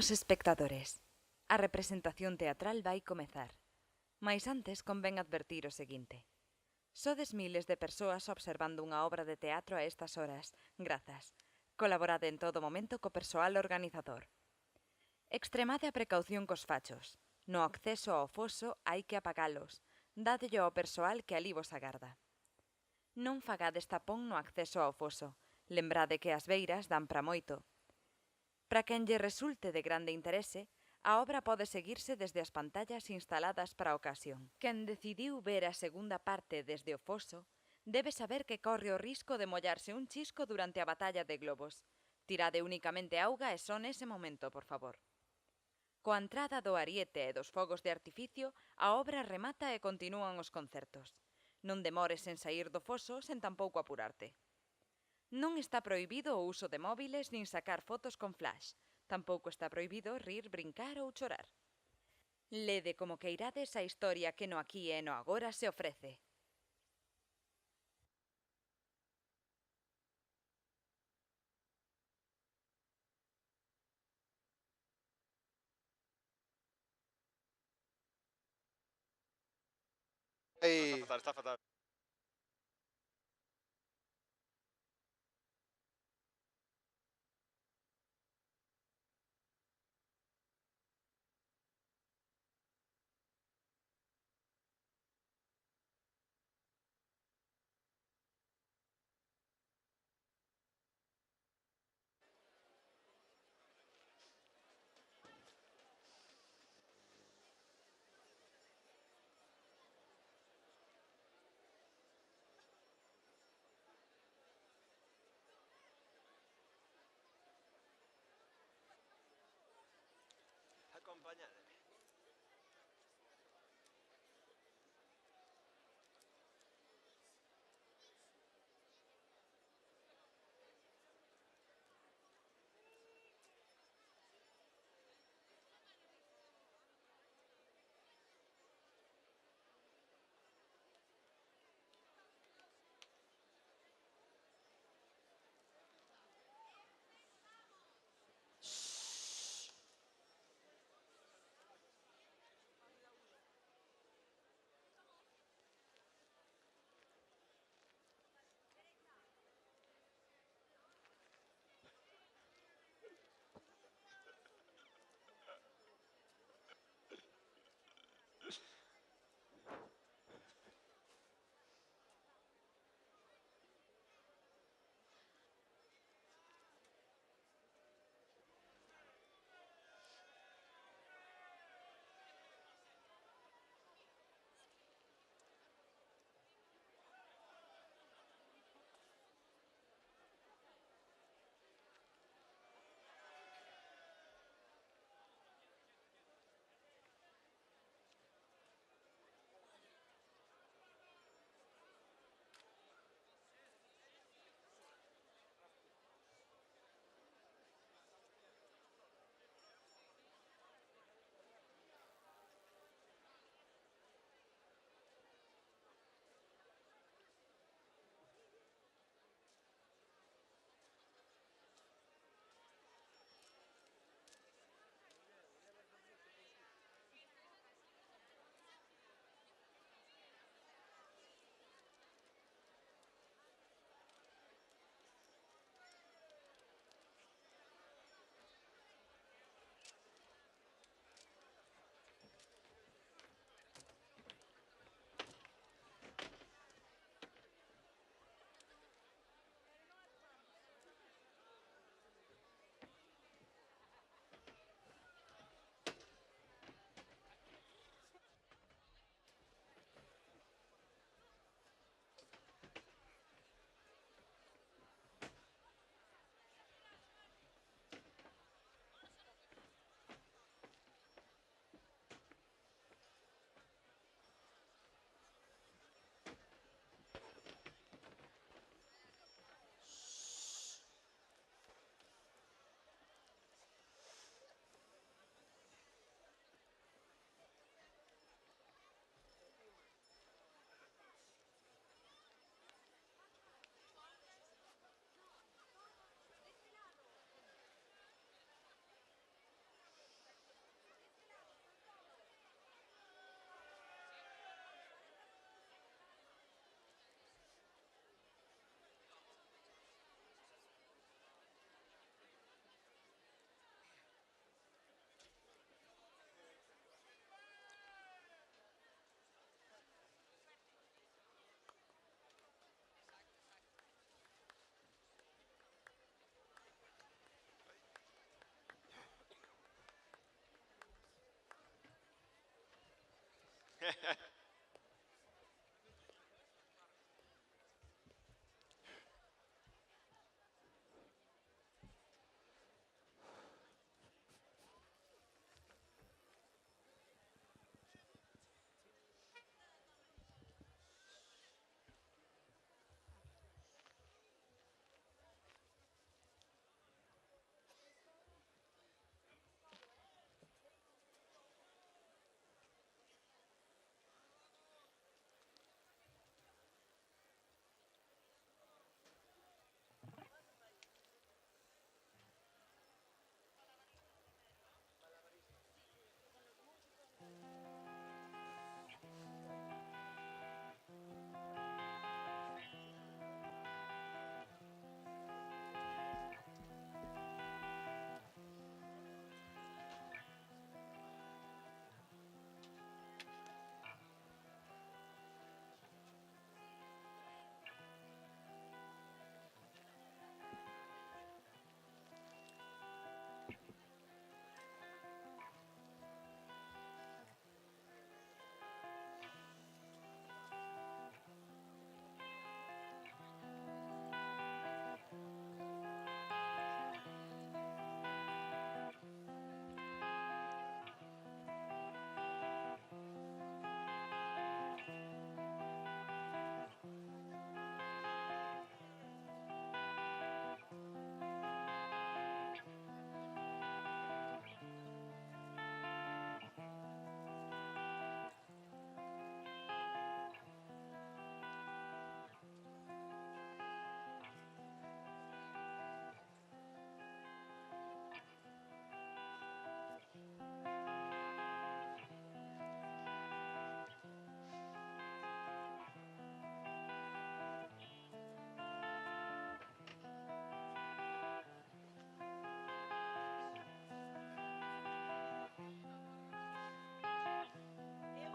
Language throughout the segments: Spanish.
Os espectadores, a representación teatral vai comezar. Mais antes convén advertir o seguinte. Sodes miles de persoas observando unha obra de teatro a estas horas, grazas. Colaborade en todo momento co persoal organizador. Extremade a precaución cos fachos. No acceso ao foso hai que apagalos. Dádelle ao persoal que alí vos agarda. Non fagades tapón no acceso ao foso. Lembrade que as beiras dan para moito. Para quen lle resulte de grande interese, a obra pode seguirse desde as pantallas instaladas para a ocasión. Quen decidiu ver a segunda parte desde o foso, debe saber que corre o risco de mollarse un chisco durante a batalla de globos. Tirade únicamente auga e só nese momento, por favor. Coa entrada do ariete e dos fogos de artificio, a obra remata e continúan os concertos. Non demores en saír do foso sen tampouco apurarte. Non está prohibido o uso de móviles nin sacar fotos con flash. Tampouco está prohibido rir, brincar ou chorar. Lede como queirades a historia que no aquí e no agora se ofrece. Está fatal, está fatal. Acompañádeme.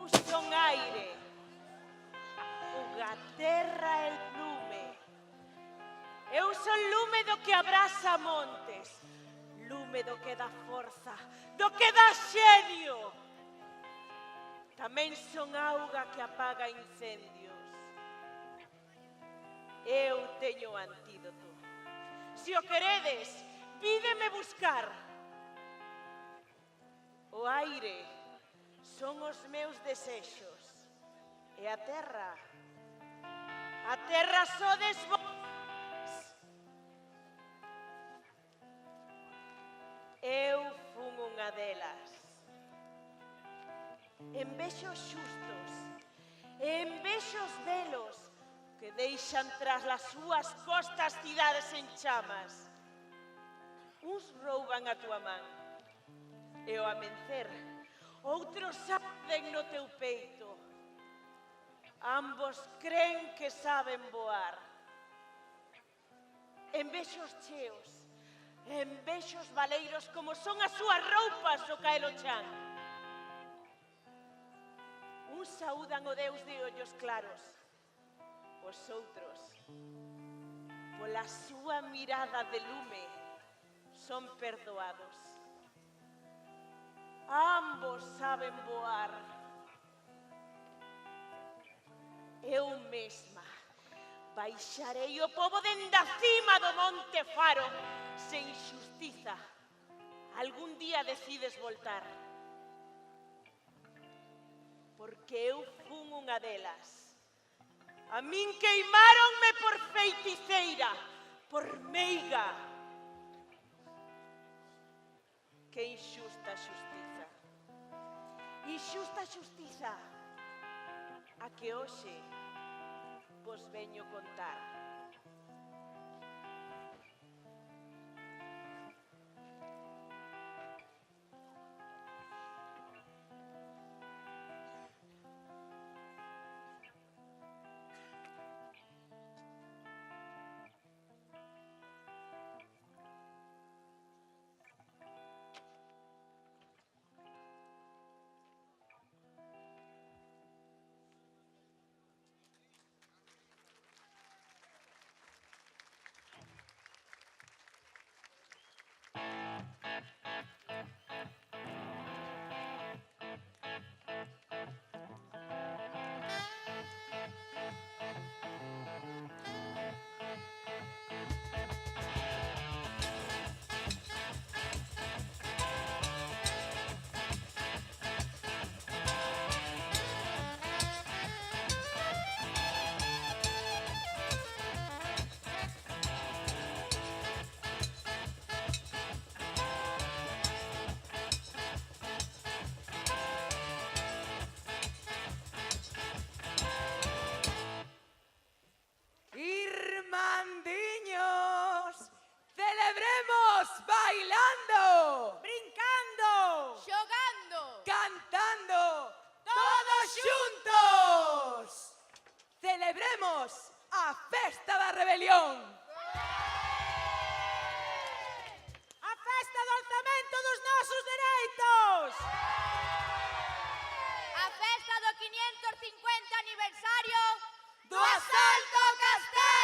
Son aire, unha terra e lume. Eu son lume do que abrasa montes, lume do que dá forza, do que dá xenio. Tamén son auga que apaga incendios. Eu teño o antídoto. Se o queredes, vídeme buscar. O aire son os meus desexos. E a terra sodes vós. Eu fun unha delas. Envexo os xustos, envexo os velos que deixan tras las súas costas cidades en chamas. Uns rouban a túa man, e ao amencer, outros arden no teu peito. Ambos cren que saben voar. Envexo os cheos, envexo os valeiros como son as súas roupas o caer o chan. Uns saúdan o Deus de ollos claros, os outros, pola súa mirada de lume, son perdoados. Ambos saben voar. Eu mesma baixarei o pobo dende a cima do Monte Faro. Se injustiza, algún día decides voltar. Porque eu fun unha delas. A min queimáronme por feiticeira, por meiga. Que injusta xustiza. Injusta xustiza a que hoxe vos veño contar. rebelión! A festa do alzamento dos nosos dereitos! A festa do 550 aniversario Do asalto ao castelo!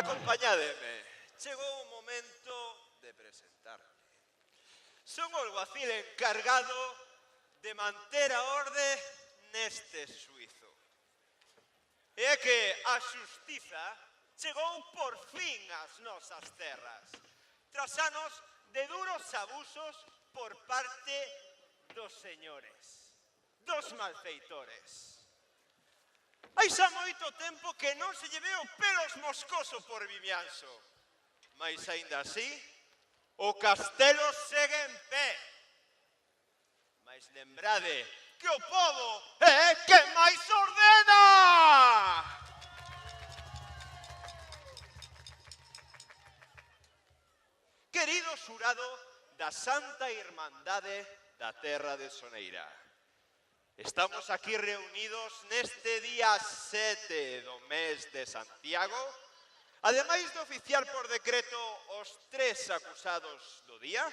Acompañádeme. Chegou o momento de presentarme. Son o alguacil encargado de manter a orde neste suizo. E é que a xustiza chegou por fin ás nosas terras, tras anos de duros abusos por parte dos señores, dos malfeitores. Hai xa moito tempo que non se lle ve o pelos moscoso por Vimianzo, mais aínda así, o castelo segue en pé. Mais lembrade que o pobo é quen máis ordena! Querido xurado da Santa Irmandade da Terra de Soneira, estamos aquí reunidos neste día 7 do mes de Santiago, ademais de oficiar por decreto os 3 acusados do día,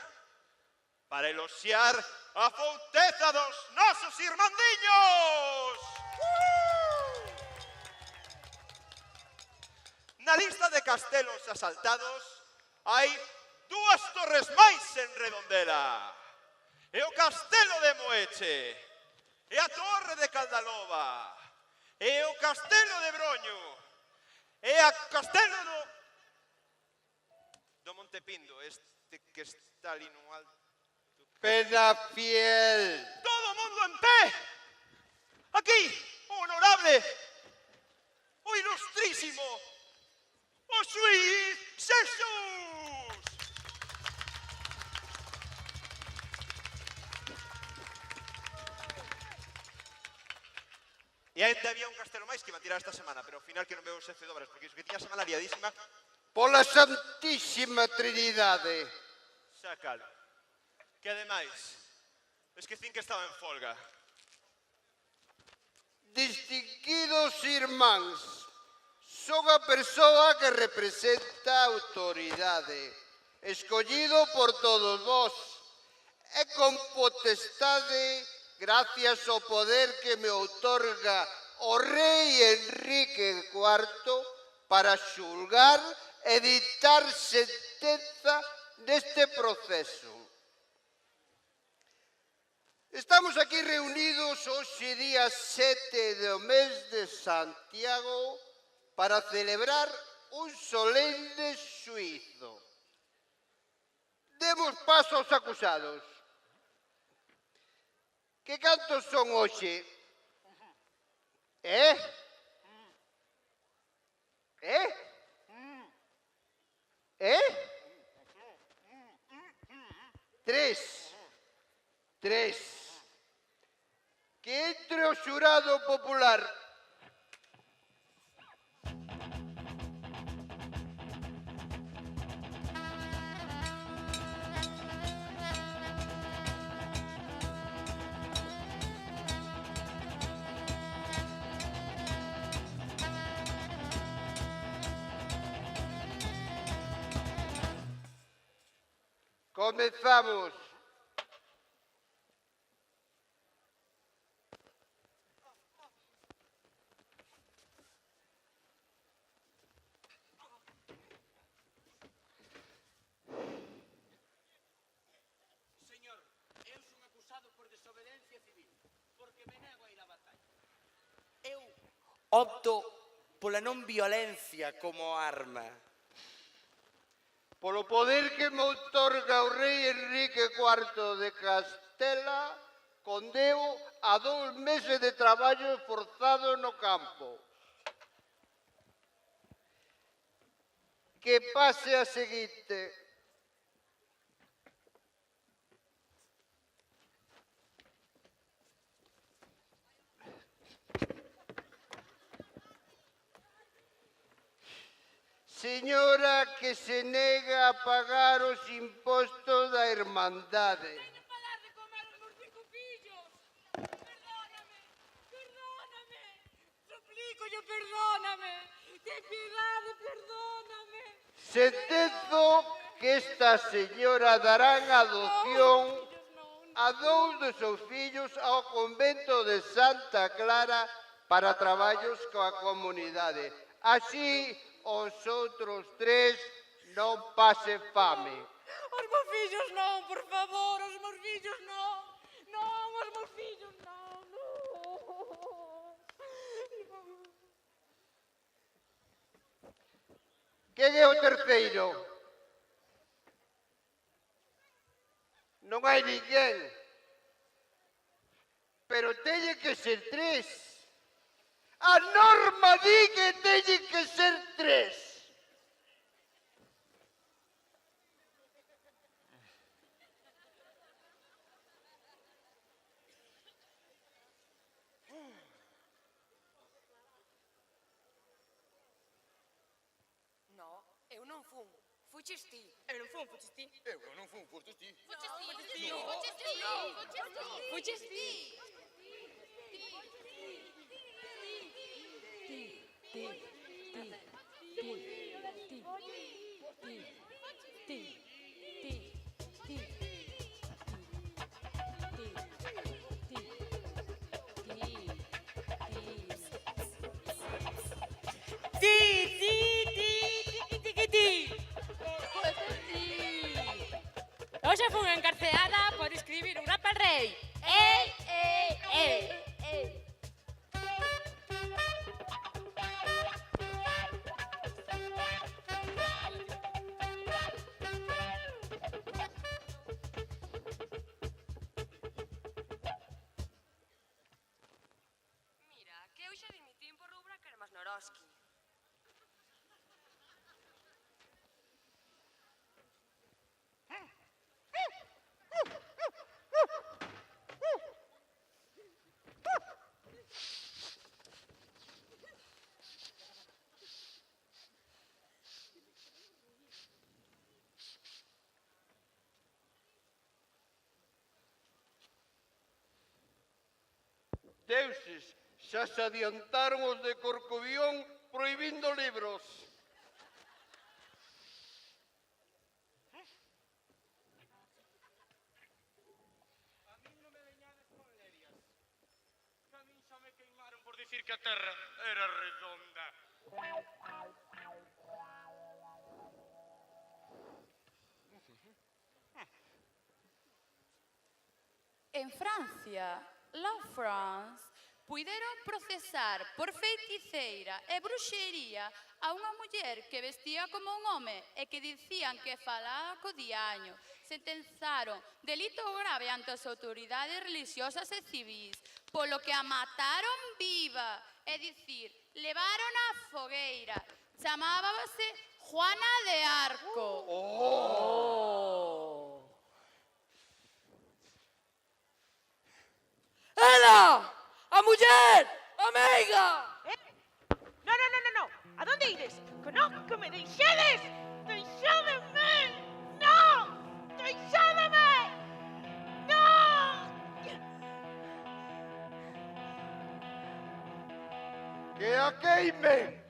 para eloxiar a fouteza dos nosos irmandiños! Na lista de castelos asaltados hai 2 torres máis en Redondela. E o castelo de Moeche, e a torre de Caldaloba, e o castelo de Broño, e a castelo do Montepindo, este que está ali no alto. Penafiel. Todo o mundo en pé. Aquí, o honorable, o ilustrísimo, o xuiz Xesús. E ainda había un castelo máis que iba a tirar esta semana, pero ao final que non veo o xefe de obras, porque iso que tiña a semana liadísima. Pola Santísima Trinidade. Sácalo. Que ademais, esquecín que estaba en folga. Distinguidos irmáns, son a persoa que representa a autoridade, escollido por todos vós, e con potestade gracias ao poder que me outorga o rei Enrique IV para xulgar e dictar sentenza neste proceso. Estamos aquí reunidos hoxe día 7 do mes de Santiago para celebrar un solemne xuízo. Demos paso aos acusados. Que cantos son hoxe? Eh? 3. Que entre o xurado popular. Comezamos. Señor, eu son acusado por desobediencia civil, porque me nego a ir á batalla. Eu opto pola non violencia como arma. Polo poder que me outorga o rei Enrique IV de Castela, condeo a 2 meses de traballo forzado no campo. Que pase a seguinte. Señora que se nega a pagar os impostos da Irmandade. Teño para dar de comer aos meus 5 fillos. Perdóname, perdóname. Suplícolle, perdóname. Ten piedade, perdóname. Sentenzo que esta señora darán adopción a 2 dos seus fillos ao convento de Santa Clara para traballos coa comunidade. Así os outros 3 non pase fame. Os meus fillos non, por favor, os meus fillos non. Non, os meus fillos non, non. Quen é o terceiro? Non hai ninguén. Pero teñen que ser 3. A norma di que teñen que ser 3. No, eu non fun. Fuches ti. Eu non fun, fuches ti. Eu non fun, fostes ti. Fuches ti. Hoxe fun encarceada por escribir un rap al rei. Ei, ei, ei, ei. Mira, que eu xa dimitín por Rubra que era máis Noroski. Deuses, xa se adiantaron os de Corcobión prohibindo libros. A min non me veñades con lerias. Que a min xa me queimaron por dicir que a terra era redonda. En Francia, la France, puideron procesar por feiticeira e bruxería a unha muller que vestía como un home e que dicían que falaba co diaño. Sentenzaron delito grave ante as autoridades religiosas e civís, polo que a mataron viva, é dicir, levaron á fogueira. Chamábase Juana de Arco. Ela! A muller! Amiga! No, no, no, no, no. A donde ides? Que no, que me deixedes! Deixádeme! No! Deixádeme! No! Que a queimen!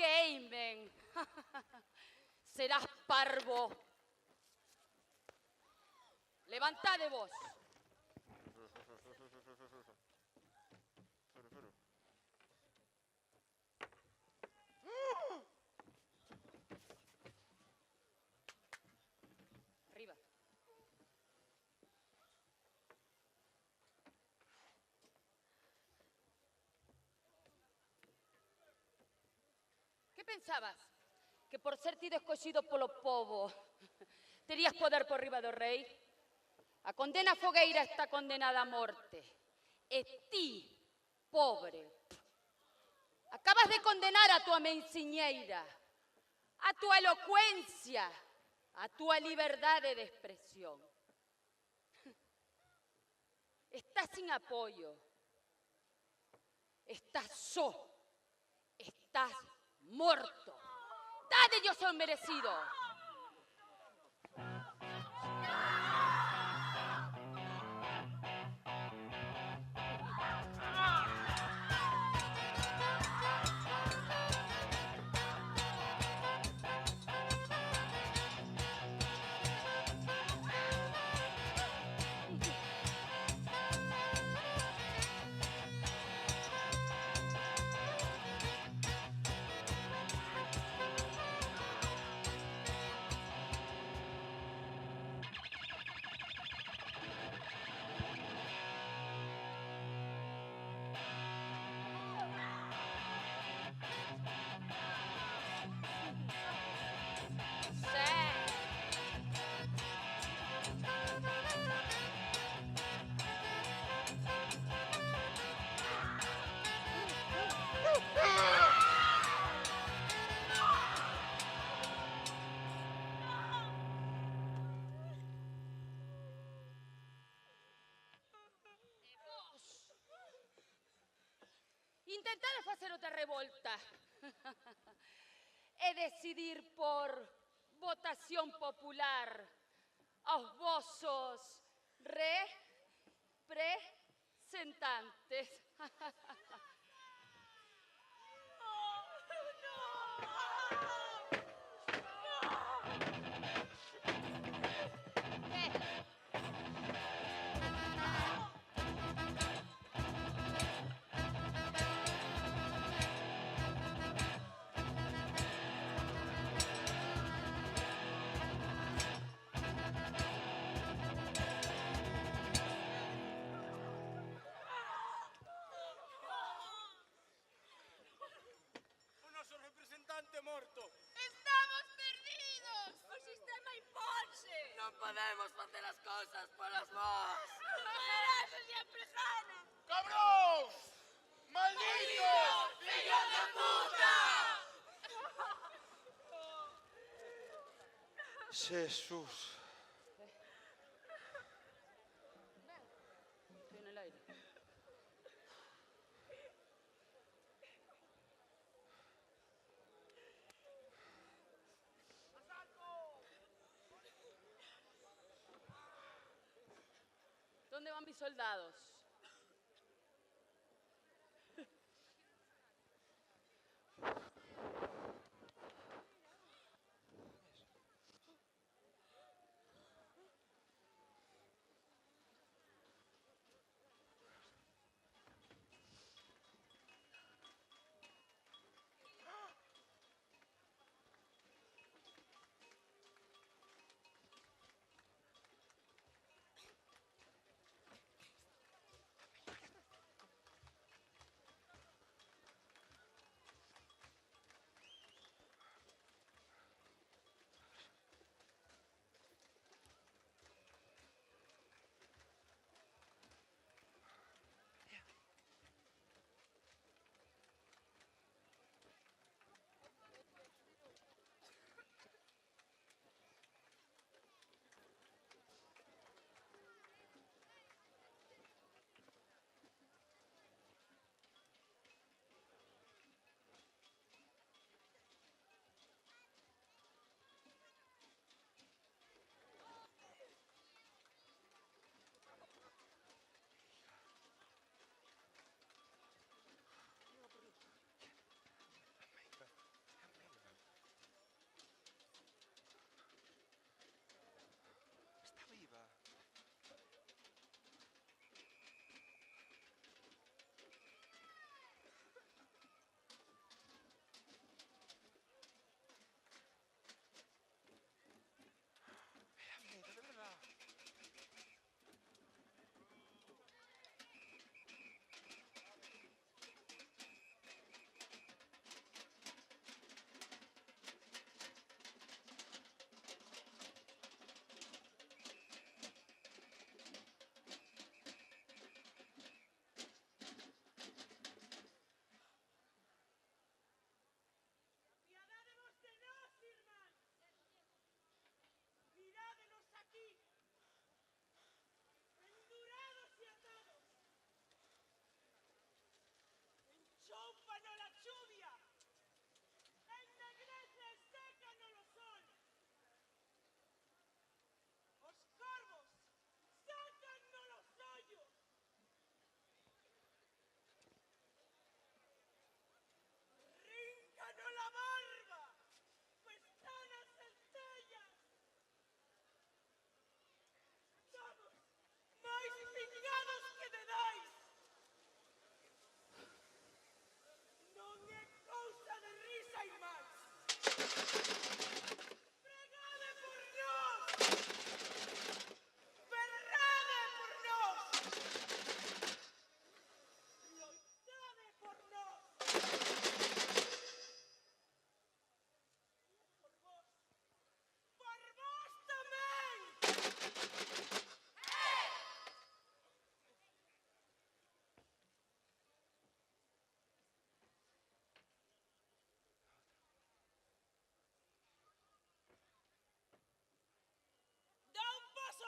queimen. Serás parvo. Levantade vos. Arriba. Que pensabas? Que por ser ti escollido polo povo terías poder por riba do rei? A condena fogueira está condenada a morte. E ti, pobre, acabas de condenar a tua menciñeira, a tua elocuencia, a tua liberdade de expresión. Estás sin apoio. Estás só. Estás morto. Dádelle o seu merecido. Intentade facer outra revolta e decidir por votación popular aos vosos representantes. O noso representante morto. Estamos perdidos! O sistema imponse! Non podemos facer as cousas polas vós. Poderoso sempre gana! ¡Cabróns! ¡Malditos! ¡Fillos de puta! Jesús. Estoy en el aire. ¿Dónde van mis soldados?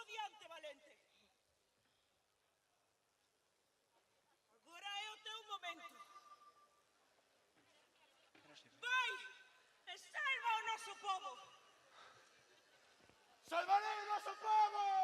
diante, valente. Agora é o teu momento. Vai e salva o noso povo. Salvarei o noso povo!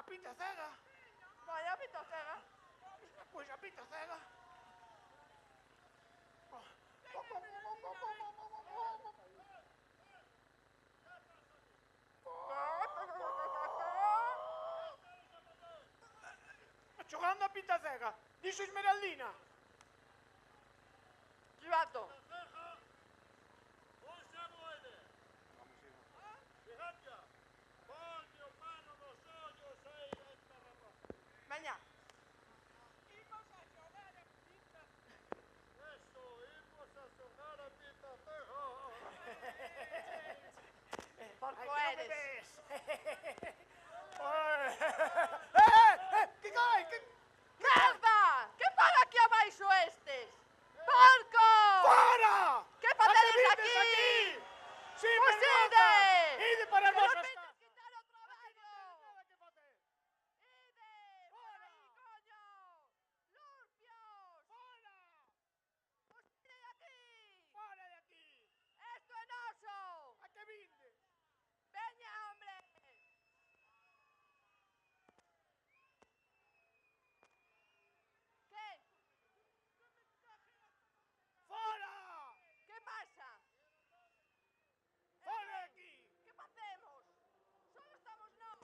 pita cega. Vai a pita cega. Pois a pita cega. Xogando a pita cega. Dixo Esmeraldina. Rato. Veña. Porco eres. Que cae, que... Merda! Que fan aquí abaixo estes? Porco! Fora! Que A facedes que aquí? vides aquí? Sí, Fuxide! pernosa! Ide para as Que non vosas veñas casas! quitar o traballo! Nada que facer! Ide! Fora aí, coño! Lurpios! Fora! Os tirei aquí! Fora de aquí! Esto é noso! A que vinde? Veña, hombre! Que? Fora! Que pasa? Fora de aquí! Que facemos? Só estamos nós!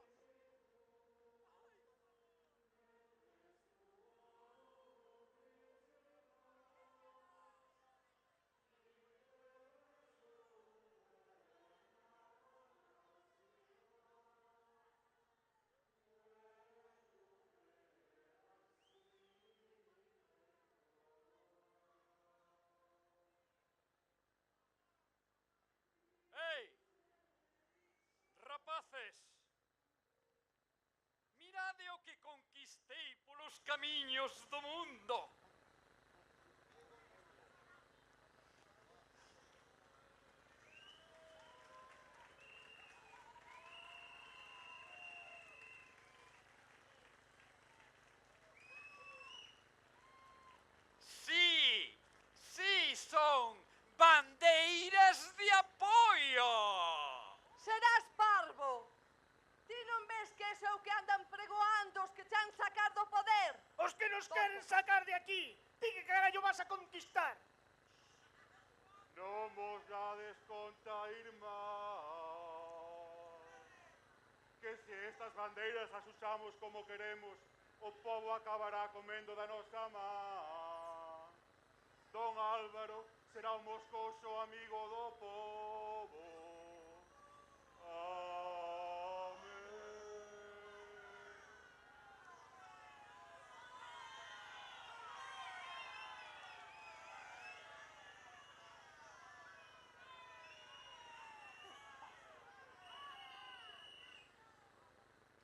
Ei! Rapaces! Mirade o que conquistei polos camiños do mundo! Sí! Sí son bandeiras de apoio! Serás parvo! Ti non ves que ese é o que andan pregoando os que chan sacar do poder? Os que nos queren sacar de aquí! Ti que carallo vas a conquistar? Non vos dades conta, irmá, que se estas bandeiras as usamos como queremos, o pobo acabará comendo da nosa man. Don Álvaro será un moscoso amigo do pobo. Amén.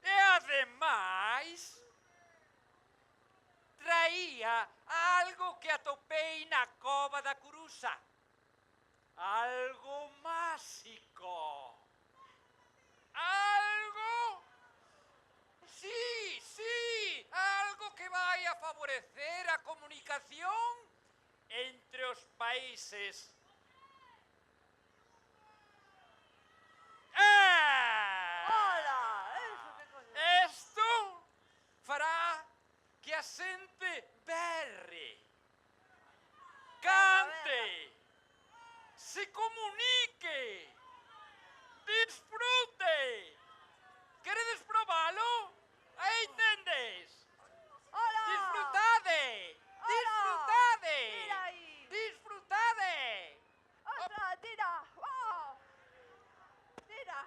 E ademais, traía algo que atopei na cova da Curusa. Algo máxico. Algo... Sí, sí, algo que vai a favorecer a comunicación entre os países. Ola! Eso que coño? Esto fará que a xente berre, cante, se comunique, disfrute. Queredes probalo? Aí tendes. Ola! Disfrutade. Ola! Disfrutade. Tira aí! Disfrutade. Outra, tira! Oh! Tira!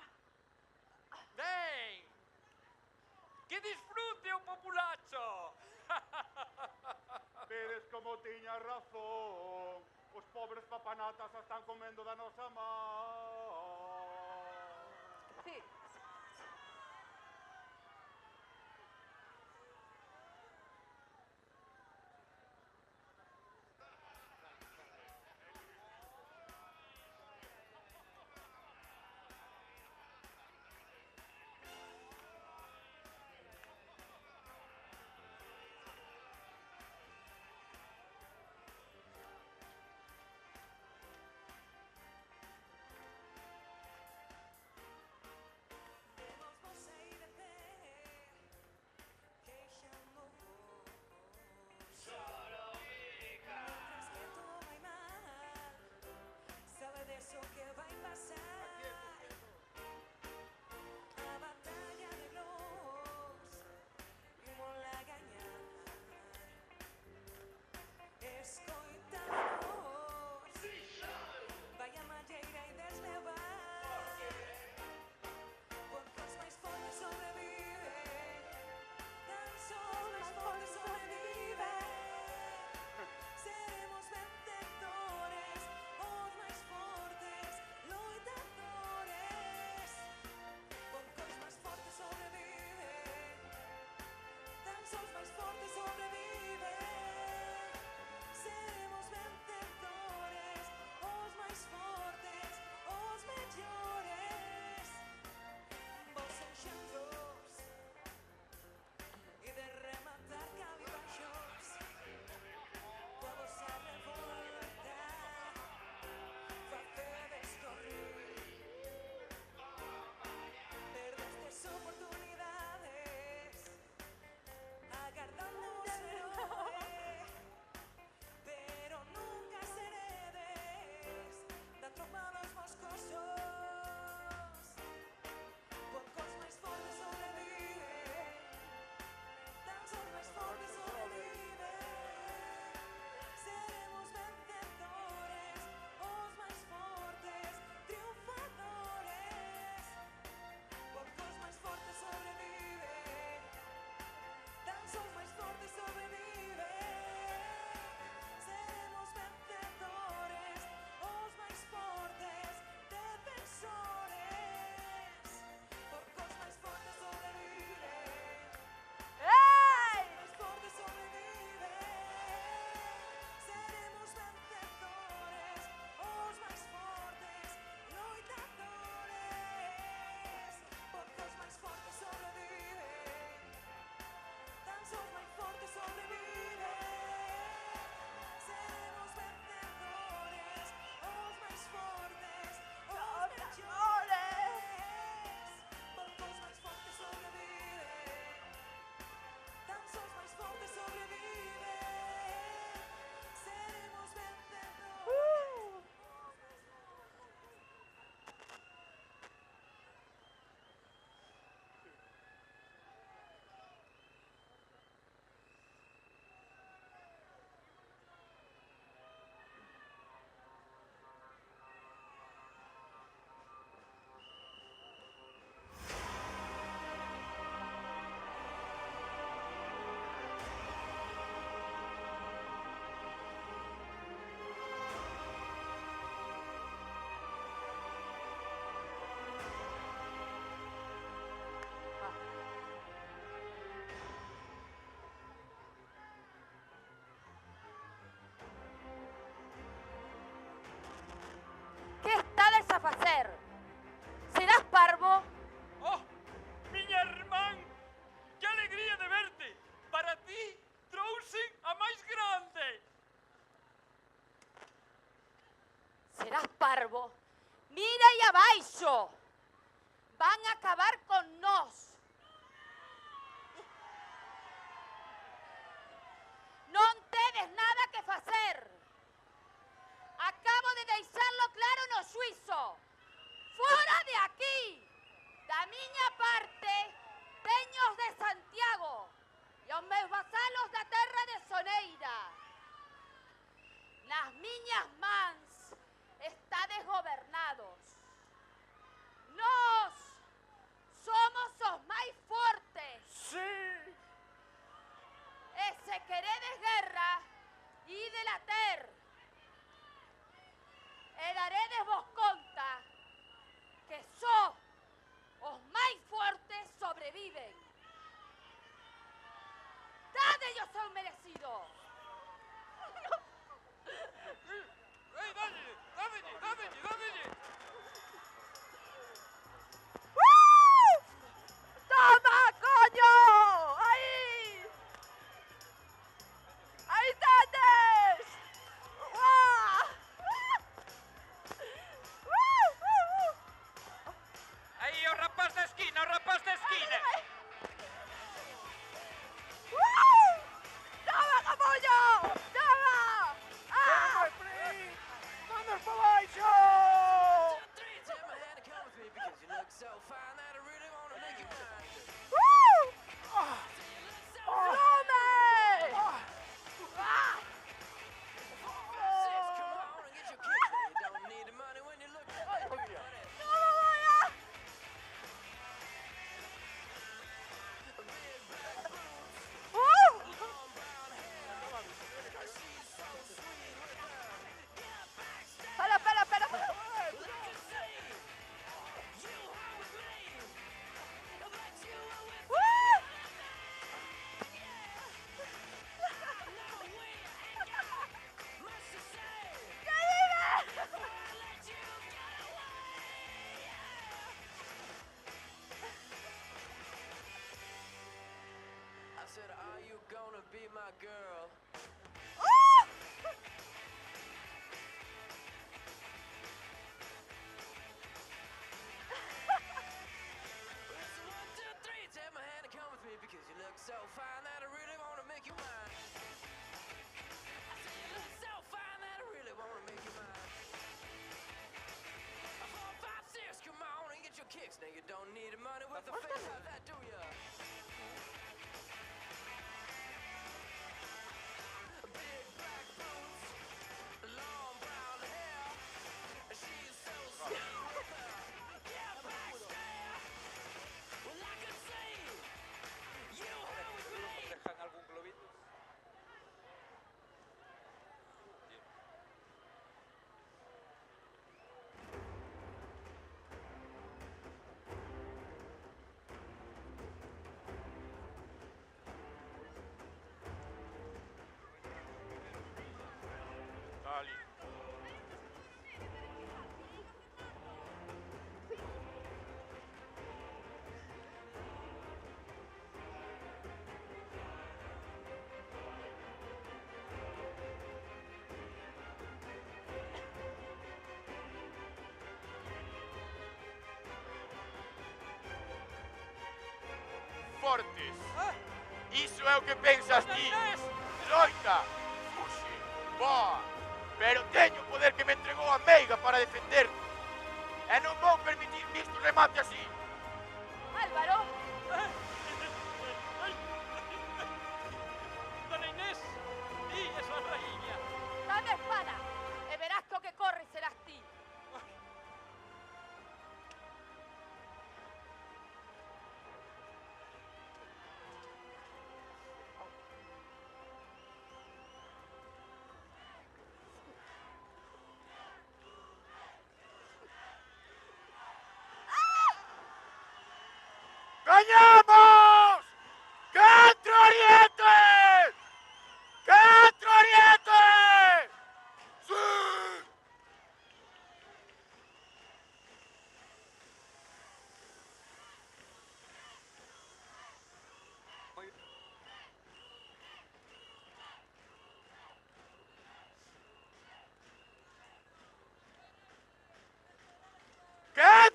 Ben. Que disfrute o populacho. Vedes como tiña razón. Os pobres papanatas a están comendo da nosa man. Sí. parvo. Mira aí abaixo. Van a acabar con nós. Non tedes nada que facer. Acabo de deixarlo claro no xuizo. Fora de aquí. Da miña parte, teños de Santiago e os meus vasalos da terra de Soneira. Nas miñas mans estades gobernados. Nós somos os máis fortes. Sí. E se queredes guerra, ídela ter. E daredes vos conta que só os máis fortes sobreviven. Dadelle o seu merecido. Ei, dámelle! Toma, coño! Aí! Aí tendes! Aí, o rapaz da esquina! Toma, capullo! Toma! ¡Vamos para abaixo! Espera. I said, are you gonna be my girl? Take my hand and come with me because you look so fine that I really wanna make you mine. I said you look so fine that I really wanna make you mine. 4, 5, 6, come on and get your kicks. Now you don't need money with the face like that, do ya? Big black boots, long brown hair. She's so sweet with her. Yeah, black stare. Well, I could see you here with me. ¿Dejan algún globito? Dali. Fortes. Iso é o que pensas ti. Loita, fuxe, boa. Pero teño o poder que me entregou a meiga para defenderte. E non vou permitir que isto remate así. Álvaro, Dona Inés, ti é súa raíña. dame a espada e verás que o que corre serás ti.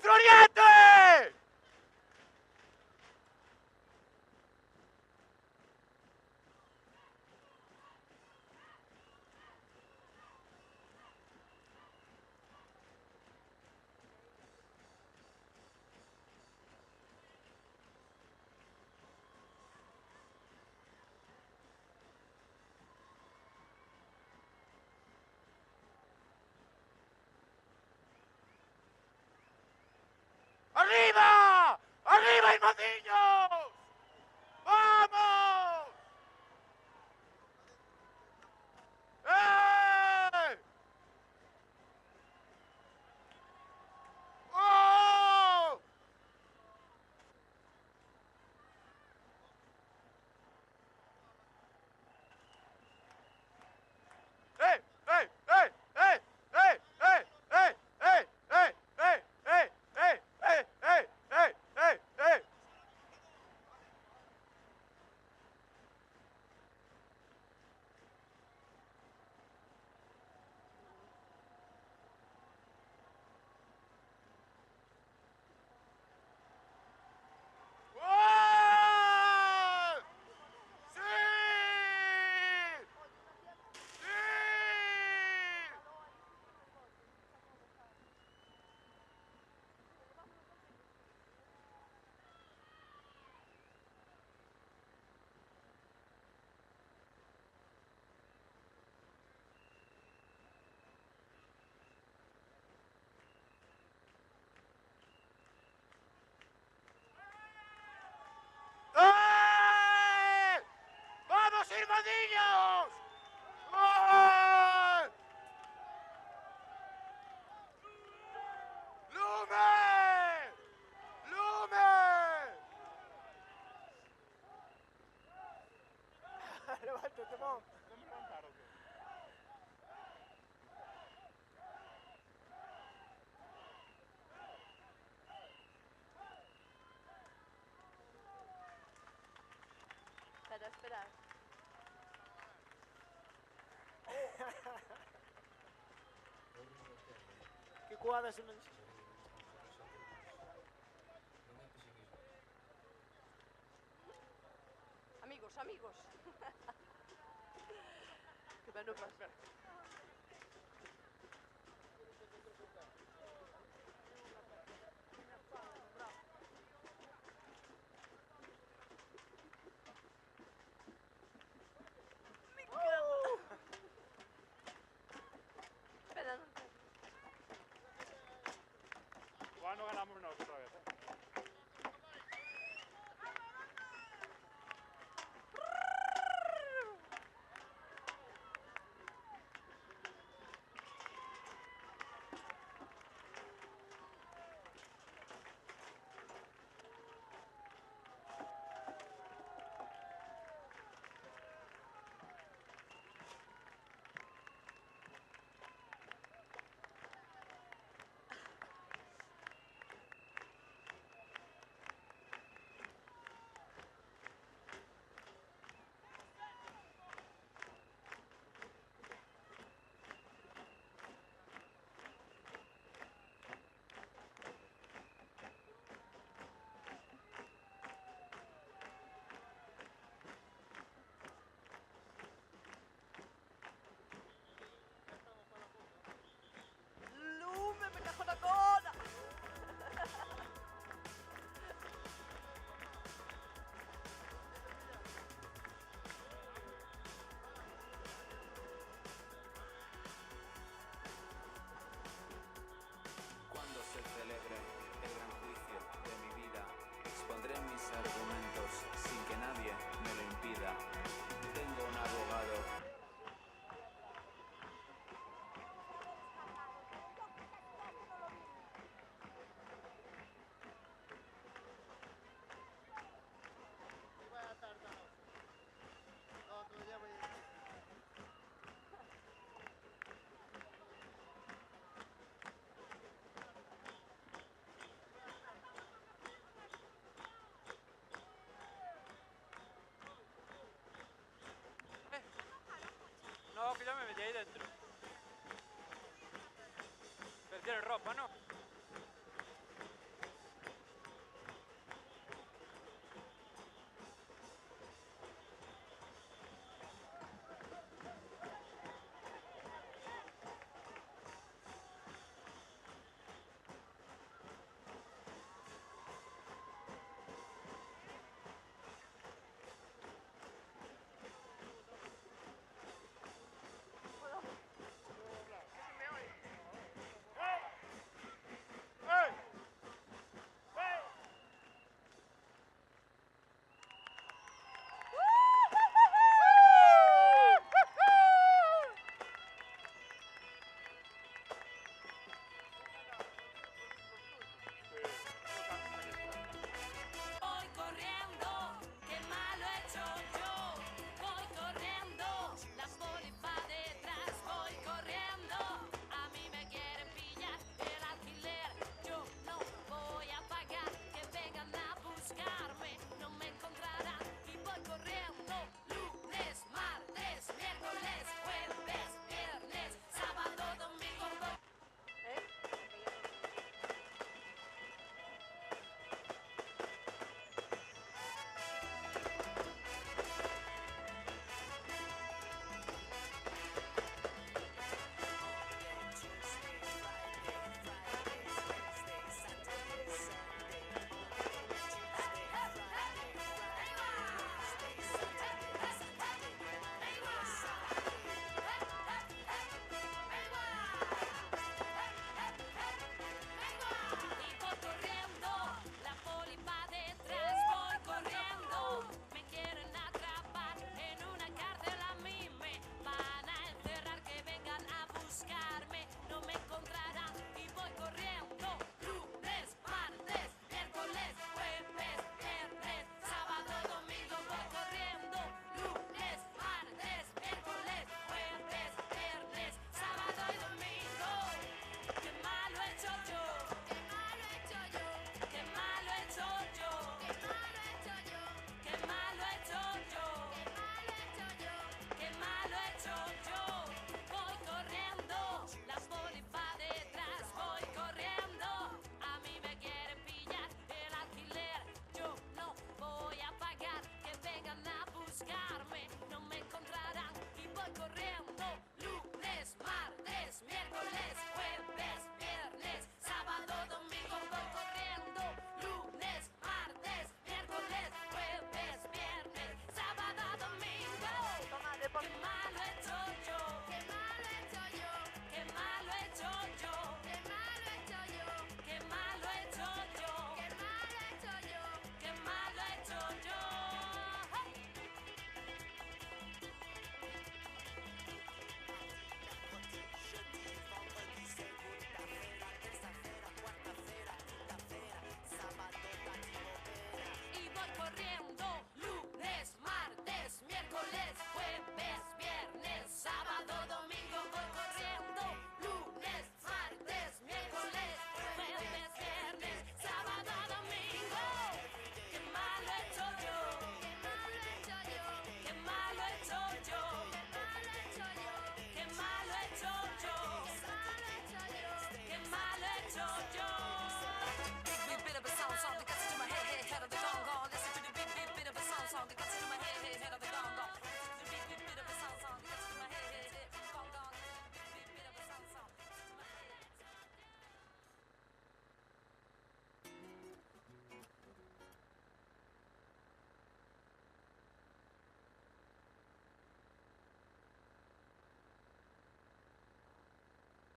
¡Nuestro oriente! ¡Arriba! ¡Arriba, Irmandiños! ¡Vamos! ¡Eh! ¡Oh! ¡Eh! ¡Eh! ¡Eh! ¡Eh! ¡Eh! ¡Eh! ¡Eh! ¡Eh! ¡Eh! ¡Eh! ¡Eh! ¡Eh! ¡Eh! ¡Eh! ¡Eh! ¡Eh! ¡Eh! ¡Oh! ¡Sí! ¡Sí! ¡Eh! ¡Vamos, Irmandiños! ¡Eh! ¡Lume! ¡Lume! Levántate, Mon. ¿No me levantaron? Espera, espera. ¿Qué cuadra se me... Amigos, amigos. Que me no pasa. Espera, no. Igual no ganamos nosotros otra vez, Lume, me cajo la cola. Cuando se celebre el gran juicio de mi vida, expondré mis argumentos sin que nadie me lo impida. Tengo un abogado. No, que ya me metí ahí dentro. Perdieron ropa, ¿no?